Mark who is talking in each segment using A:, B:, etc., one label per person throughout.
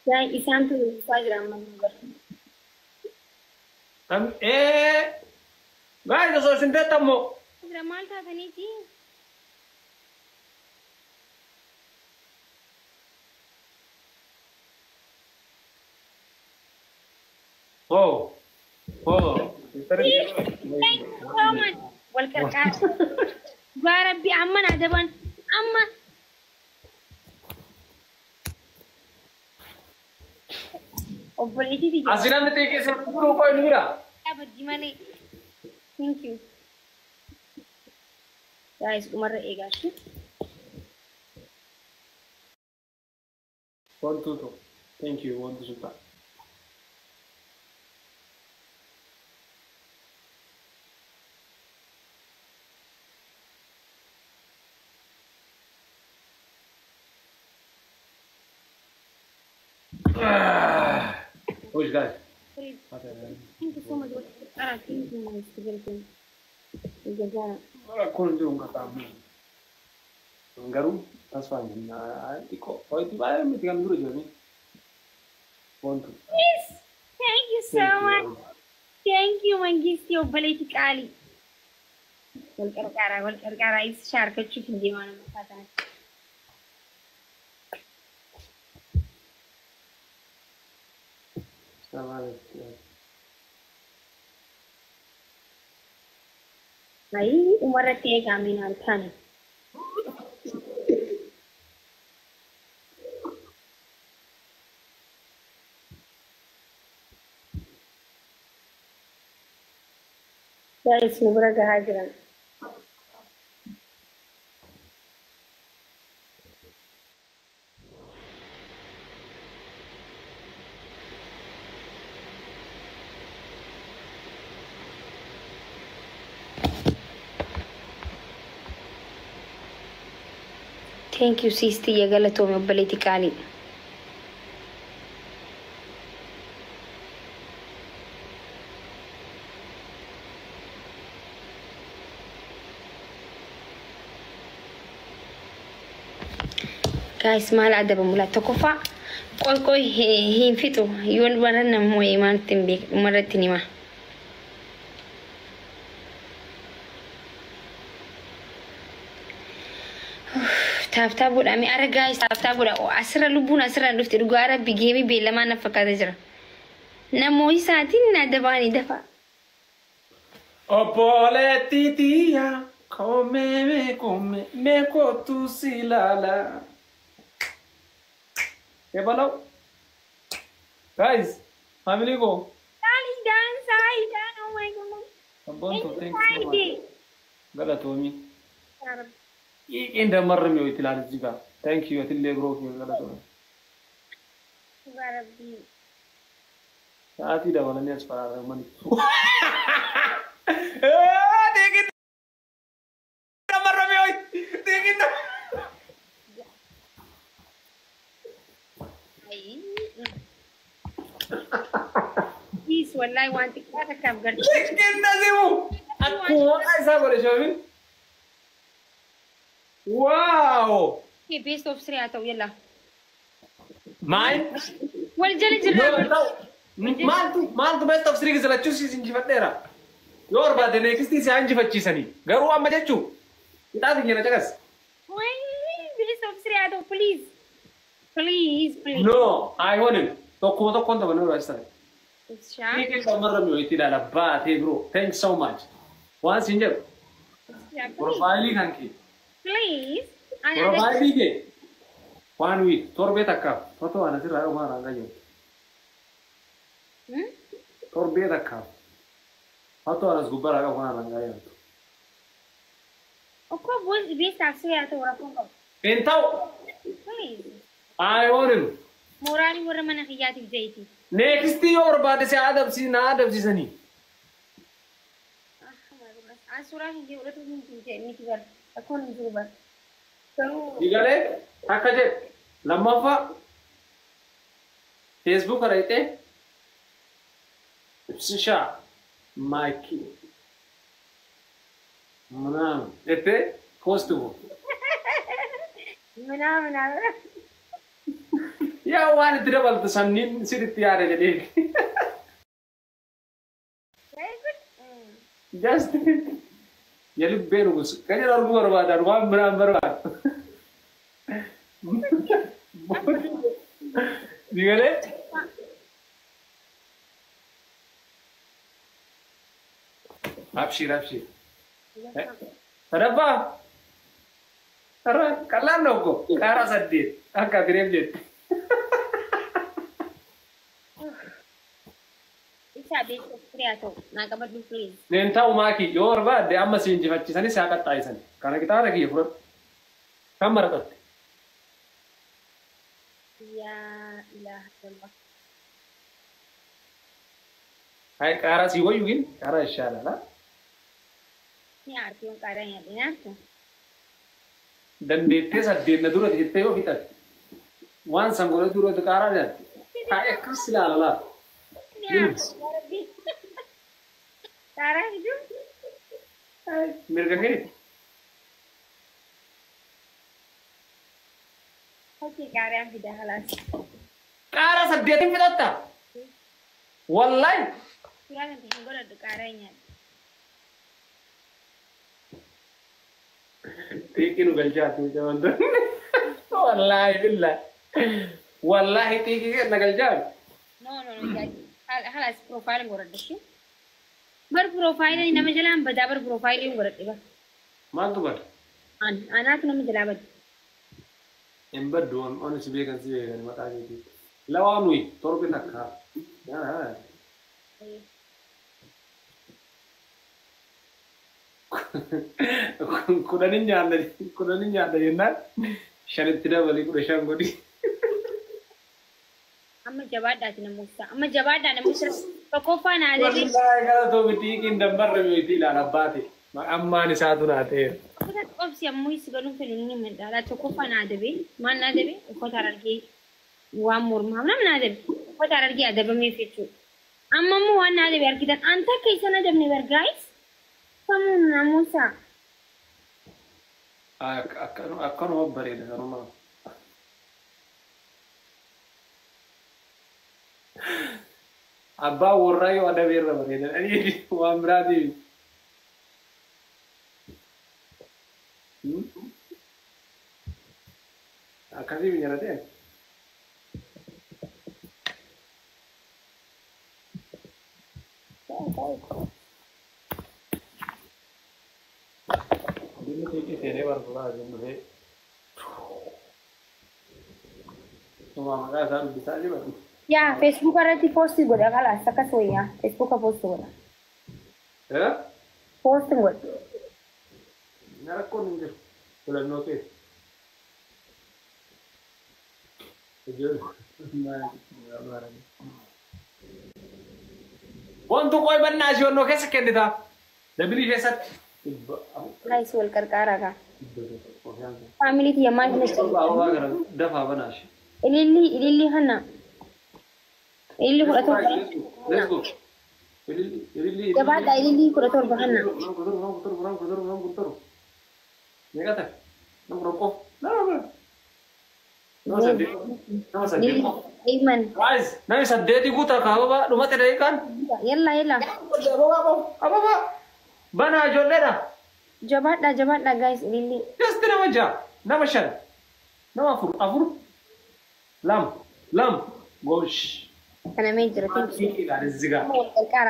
A: Dai, isaan tu fajra amma nugar.
B: Guys, so sinte tammo.
A: Fajra mal ta tani ji.
B: Oh. Oh.
A: Thank you so much. Welcome back. Ya Rabbi, amma na daban. Amma. Obboleti di.
B: Asinan nete ke se puro ko inira.
A: Ya baddi male. Thank you. Guys, umar ega shi.
B: 1 2 2. Thank you. 1 2 3. Hoje, guys.
A: Thank you so much. Thank you, my student. Jaza.
B: Ora con un katamu. Ngaru tasfani na iko. Oi ti vai mi tigam duro joni. 1 2.
A: Yes. Thank you so much. Thank you, Mangisti Obboleti Kali. Walqarqara is sharkachu hindi mana mafata. Ai, umar te gamina althani. Guys, nubra gahajiran. Thank you, Sisti. Ya galato me Obboleti Kali. Guys, mal ada bamula tokofa. Koi hin fito. Yon barana mo iman timbe maratini ma. Tafta buda mi ara guys tafta buda o asra lubuna asra lufti duga rabbi gemi be lama na fakata jira. Na moyi satin na dabani dafa.
B: Obboleti tia, come me ko tu silala. Balo. Guys, family go.
A: Dali dance, I don't know my god.
B: Abonto, thanks so much. Galatomi. In the marmi o itilal jiga. Thank you, atille gro ki galatomi.
A: Rabbi.
B: Saati da wala ne asfara mani. Take it. Marmi o. Take it.
A: Please, wallahi want to come get.
B: Kinda zimu. Aku aisa boleh jawabin. Wow.
A: Okay, best of three atau yalla.
B: Mine?
A: Wal jali
B: No,
A: jala.
B: no. Mantu best of three gizala chusi sinji fatera. Yor ba de next si anji facci sani. Garu amma jechu. Ita dinga chagas.
A: Wait, best of three atau please. Please, please.
B: No, I want him. To konta banu rasta.
A: It's sharp.
B: Take it marra mi oitila la ba te bro. Thanks so much. Once inje.
A: Yeah,
B: Profile kanki.
A: please.
B: Profile ke. 1 week. Torbe takka. Foto ana sira o mara ngayo. Torbe takka. Foto ana zgubara o mara ngayo.
A: Oko boss best of three atau orang kau.
B: Pentau.
A: Please.
B: I want him.
A: Morali orang mana khiyati jaiti.
B: Next year بعد سي عدب سي نادب سي سني.
A: Asura hindi ulit yung hindi tigar. Ako nang zuba. So.
B: निकाले आकाजे लम्बा फा Facebook पर रहते शिशा माइकी मनाम रहते कोस्ट वो
A: Mana.
B: Yaa waan itti dabaltu sanniin sirriitti yaada jedhee. Just የልቤን ንጉስ ከጀርባ በርባዳን ዋን ምናምን በርባድ ዲገለ አብሽር አብሽር ተረባ ተራ ቀላል ነው እኮ ቃራ ሰዴት አካ ግሬም ጀት
A: Sabi ko kriyato nagabad ng please.
B: Nentaw maki yor ba de amma sinji facci sani sakat taisan. Kana kita lagi fur. Kamar tat.
A: Ya ilah Allah.
B: Hai kara si woy yugin kara ishala la.
A: Ni arti yung kara niya dinarto.
B: Dandete sadde na dura hitte yo hitat. Wan sangore dura to kara jat. Hai krisla la.
A: Tara itu.
B: Mirga ke?
A: Oke, kara yang tidak halas.
B: Kara saddetin fitatta. Wallahi.
A: Kira nanti hinggol ada karanya.
B: Tikin galja tu jaman tu. Wallahi billah. Wallahi tikin nagalja.
A: No, jadi halas profile ngorad deh. Bar profile ini nama jalan beda bar profile yang ngorad deh.
B: Mantu bar.
A: Anak nama jalan bed.
B: Ember don on sebagai mata jadi. Lawanui torbe nakha. Ya. Kudanin nyanda yenna. Syarit tidak balik kuda syanggodi.
A: Amma jabada tina musa. Amma jabada na musa. Kokofa na ada di.
B: Wallahi kalau tu betikin dambar remi tila nabati. Amma ni satu nate.
A: Kita opsi yang muis ganun pelun ni menda. La kokofa na ada bi. Mana ada bi? Ko tarargi. Wa murma. Mana ada bi? Ko tarargi ada bi mi fitu. Amma mu wana ada bi kita anta kaisa na jam ni ber guys. Kamu na musa.
B: Akan wabbar ini rumah. Abba warrayo ada birra bareda. Ani wa amradi. Akasi binyarate. Dulu tiki sene barbola jumbe. Cuma maka saru bisa aja baru.
A: Ya, Facebook ada di post juga kalah. Saka soya. Facebook ka post juga.
B: Ya?
A: Post juga.
B: Nara ko ninge. Bulan noke. Ejol. Untuk koi banna jo no kese kendita. Dabili fesat.
A: Guys, welcome kara ka. Family ti yaman ni.
B: Dafa banash.
A: Ilili hana. Ilili ko ato.
B: Let's go.
A: Jabada ilili ko ato bahana.
B: Kudur. Negata. Nomor No sadde.
A: Iman.
B: Guys, nami sadde di guta ka ba duma tere kan?
A: Yalla.
B: Apa? Bana jollera.
A: Jabada guys ilili.
B: Just nama ja. Nama shan. Nama afur. Lam. Gosh.
A: Kana major thank you.
B: Ziga.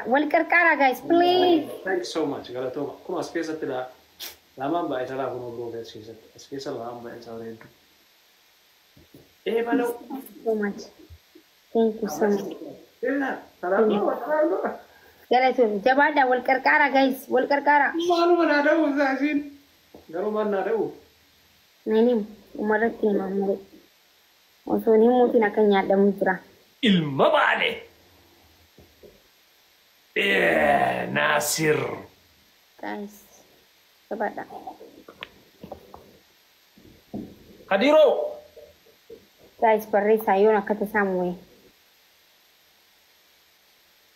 A: Welcome kara guys please.
B: Thanks so much. Galatoma. Kuma spesa tira. Lama ba isala kuno bro guys. Spesa lama ba isala redu. Balo.
A: So much. Thank you so much.
B: Taralo.
A: Galatun jabada welcome kara guys. Welcome kara.
B: Malu mana ada usahin. Garu mana ada
A: Nani umarat ni mamre. Oso ni mo tinakanya da mujra.
B: Ilma bale. Nasir.
A: Guys. Jabada.
B: Kadiro.
A: Guys, parre sayo nakata samwe.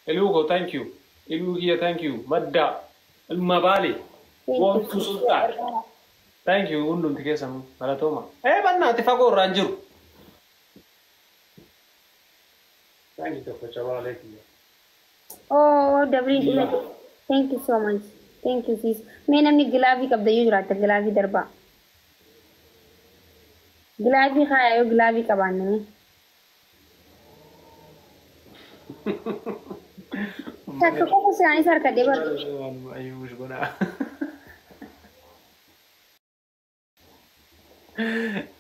B: Elugo, thank you. Elugia, thank you. Madda. Ilma bale. Want to sultan. Thank you. Undun tike sam. Galatoma. Banna tifago ranjur. Thank you for Chavalek.
A: Oh, Dabrin, thank you so much. Thank you, sis. May namni gilavi kab dayu jurata gilavi darba. Gilavi khaya yo gilavi kabanne. Takko ko se ani sar kade ba.
B: Ayush gona.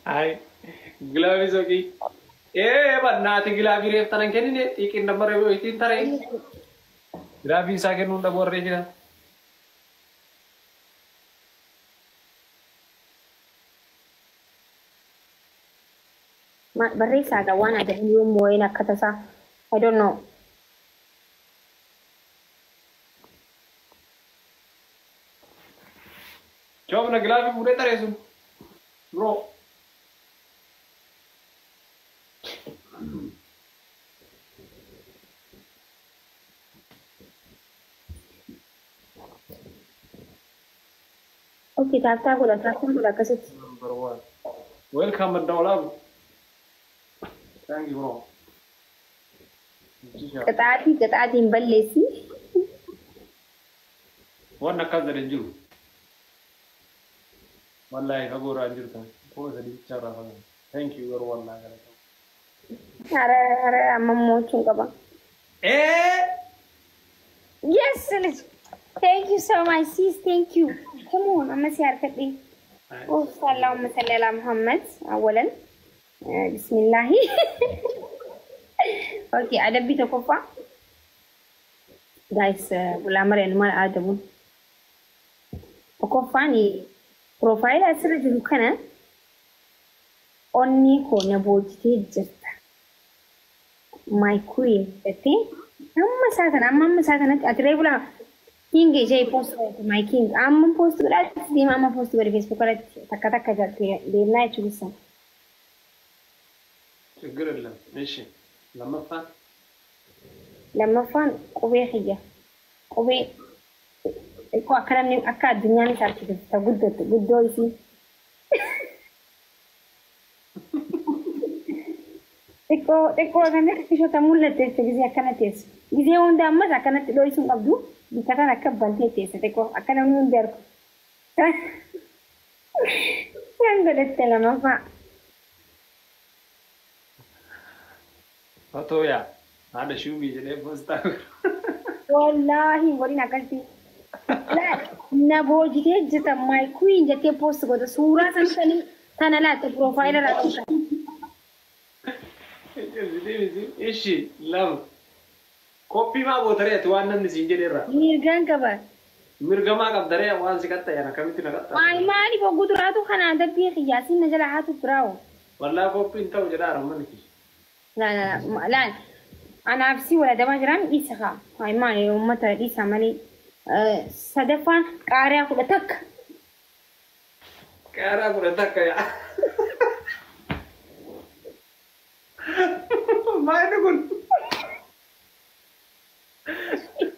B: Ay, gilavi soki. But not gilavi ref tanan kenine ikin number itin tare. Gilavi sa kenun da borre jira.
A: Barresa da wana da hiyo moye na katasa. I don't know.
B: Coba na gilavi pure tare sun. Bro.
A: Okay, tata ko da kasit.
B: Number 1. Welcome and down. Thank you, bro.
A: Kataati mballesi.
B: Wana kaza renjuru. Wallahi agora anjurta. Ko sadi chara ha. Thank you very wallahi.
A: Ara ammo chungaba. Yes, thank you so much, sis. Thank you. Come on, I'm a siarkati. Oh, Allahumma salli ala Muhammad. Awalan. Bismillah. Okay, ada bita kofa. Guys, ulamar animal adamu. Kofa ni profile asira jiru kana. Onni ko na bojite jirta. My queen, ati. Amma sakana atrebula. King jay post my king. Amma post grat di mama post gari Facebook grat takka jarte de na chulisa.
B: Grilla, ماشي.
A: لما فان قوي خيا. قوي ko akaram ni akka dunya ni sarki da ta guddo isi. Eko agane kisho tamulla te gizi akana tes. Gizi onda amma akana do isun abdu. Dikata nakabal tes eko akana nun der. Yang gede lama fa.
B: Atau ya, ada shumi jadi posta.
A: Wallahi wari nakalti. La na bojite jeta my queen jete post go da sura san tana la ta profile ra ta.
B: Ishi lam. Kopi ma botare tu anan ni sinjere ra.
A: Mirgan ka ba?
B: Mirgama ka dare awan sikatta ya na kamiti na katta.
A: Ay mani bo gudratu khana da bi khiyasin najala hatu trawo.
B: Wallahi kopi inta wajada ramman ki.
A: لا أنا أفسي ولا دم جرام إيسها هاي مالي ومتى إيسها مالي صدفة كاريا كلتك
B: يا ما نقول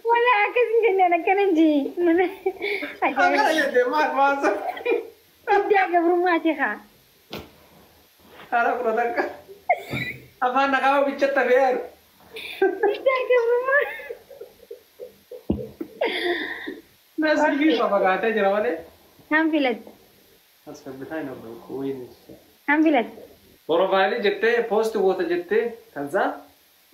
A: ولا أكسي جني أنا كنجي من
B: أنا يا دماغ ما صار
A: بدي أقبل ما تيها
B: كارا كلتك apa nak kau bicara biar?
A: Tidak ke rumah.
B: Nasi ni apa kata jerawat?
A: Hamfilat.
B: Asal betul nak kau ini.
A: Hamfilat.
B: Profile jette post gota jette kaza.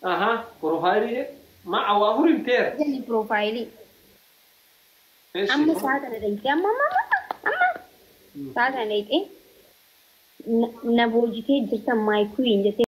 B: Aha, profile ma awahur inter.
A: Jadi profile. Amma saat ada lagi. Amma. Saat ada lagi. Na bojite jirta my queen jete